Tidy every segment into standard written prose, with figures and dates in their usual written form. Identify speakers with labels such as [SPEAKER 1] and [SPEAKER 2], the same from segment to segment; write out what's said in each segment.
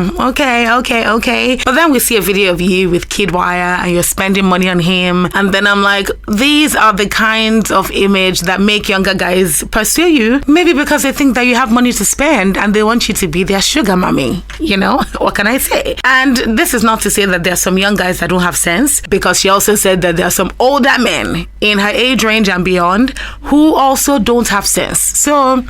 [SPEAKER 1] Okay. But then we see a video of you with Kid Wire and you're spending money on him. And then I'm like, these are the kinds of image that make younger guys pursue you. Maybe because they think that you have money to spend and they want you to be their sugar mommy. You know, what can I say? And this is not to say that there are some young guys that don't have sense, because she also said that there are some older men in her age range and beyond who also don't have sense. So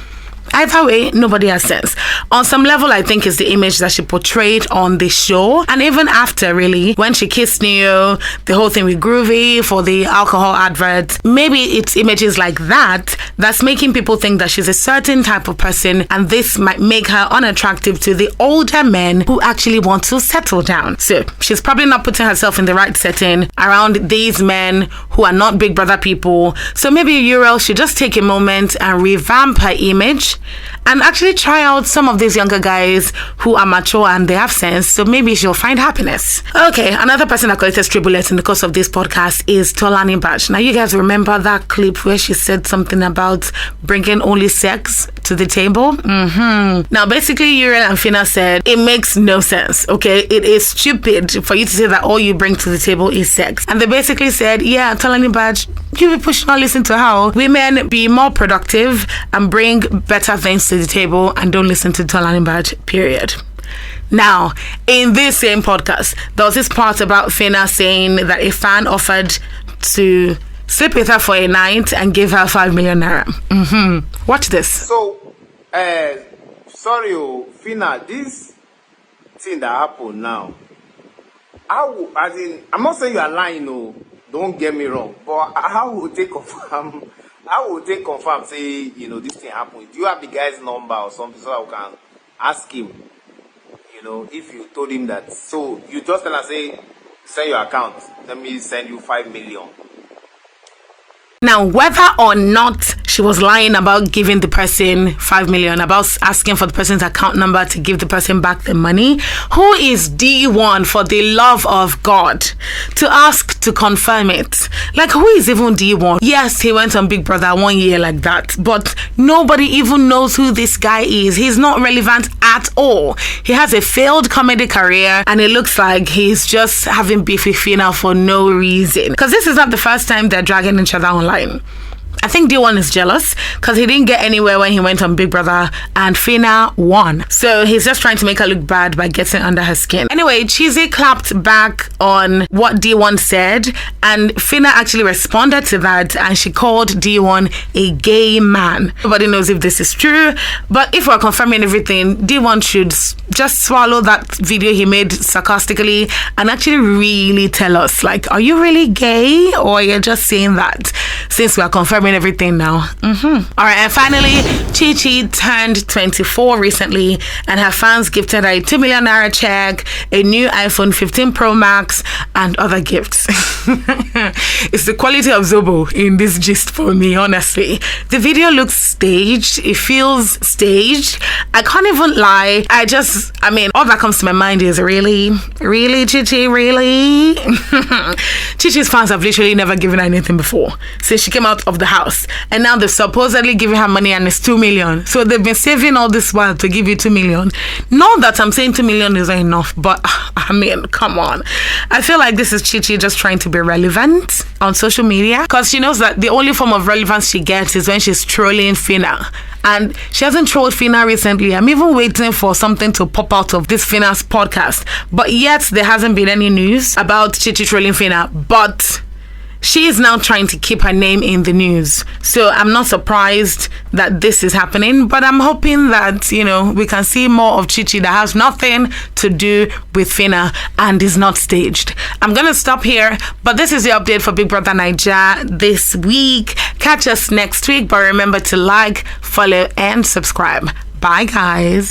[SPEAKER 1] either way, nobody has sense. On some level, I think it's the image that she portrayed on the show. And even after, really, when she kissed Neo, the whole thing with Groovy for the alcohol advert, maybe it's images like that that's making people think that she's a certain type of person, and this might make her unattractive to the older men who actually want to settle down. So she's probably not putting herself in the right setting around these men who are not Big Brother people. So maybe Uriel should just take a moment and revamp her image and actually try out some of these younger guys who are mature and they have sense. So maybe she'll find happiness. Okay, another person that collected stray bullets in the course of this podcast is Tolani Baj. Now, you guys remember that clip where she said something about bringing only sex to the table? Now, basically, Uriel and Phyna said it makes no sense, okay? It is stupid for you to say that all you bring to the table is sex. And they basically said, yeah, Tolani Baj, you people should not listen to her. Women, be more productive and bring better things to the table, and don't listen to Tolani Baj, period. Now, in this same podcast, there was this part about Phyna saying that a fan offered to sleep with her for a night and give her 5 million naira. Watch this.
[SPEAKER 2] So, sorry, Phyna, this thing that happened now, I'm not saying you are lying, no, don't get me wrong, but how would they confirm? How would they confirm, say, you know, this thing happened? Do you have the guy's number or something so I can ask him, you know, if you told him that? So you just tell us, say, send your account, let me send you 5 million.
[SPEAKER 1] Now, whether or not she was lying about giving the person 5 million, about asking for the person's account number to give the person back the money, who is Deeone, for the love of God, to ask to confirm it? Like, who is even Deeone? Yes, he went on Big Brother 1 year like that, but nobody even knows who this guy is. He's not relevant at all. He has a failed comedy career, and it looks like he's just having beef with Phyna for no reason. Because this is not the first time they're dragging each other online. I think Deeone is jealous because he didn't get anywhere when he went on Big Brother and Phyna won. So he's just trying to make her look bad by getting under her skin. Anyway, Chichi clapped back on what Deeone said, and Phyna actually responded to that, and she called Deeone a gay man. Nobody knows if this is true, but if we're confirming everything, Deeone should just swallow that video he made sarcastically and actually really tell us, like, are you really gay or you're just saying that, since we are confirming everything now. All right, and finally, Chichi turned 24 recently, and her fans gifted her a 2 million naira check, a new iPhone 15 Pro Max, and other gifts. It's the quality of Zobo in this gist for me, honestly. The video looks staged. It feels staged. I can't even lie. I mean, all that comes to my mind is really, Chichi, really? Chichi's fans have literally never given her anything before since she came out of the house, and now they're supposedly giving her money, and it's 2 million. So they've been saving all this while to give you 2 million. Not that I'm saying 2 million is enough, but I mean, come on. I feel like this is Chichi just trying to be relevant on social media, because she knows that the only form of relevance she gets is when she's trolling Phyna. And she hasn't trolled Phyna recently. I'm even waiting for something to pop out of this Phyna's podcast, but yet there hasn't been any news about Chichi trolling Phyna. But she is now trying to keep her name in the news. So I'm not surprised that this is happening, but I'm hoping that, you know, we can see more of Chichi that has nothing to do with Phyna and is not staged. I'm going to stop here, but this is the update for Big Brother Naija this week. Catch us next week, but remember to like, follow, and subscribe. Bye, guys.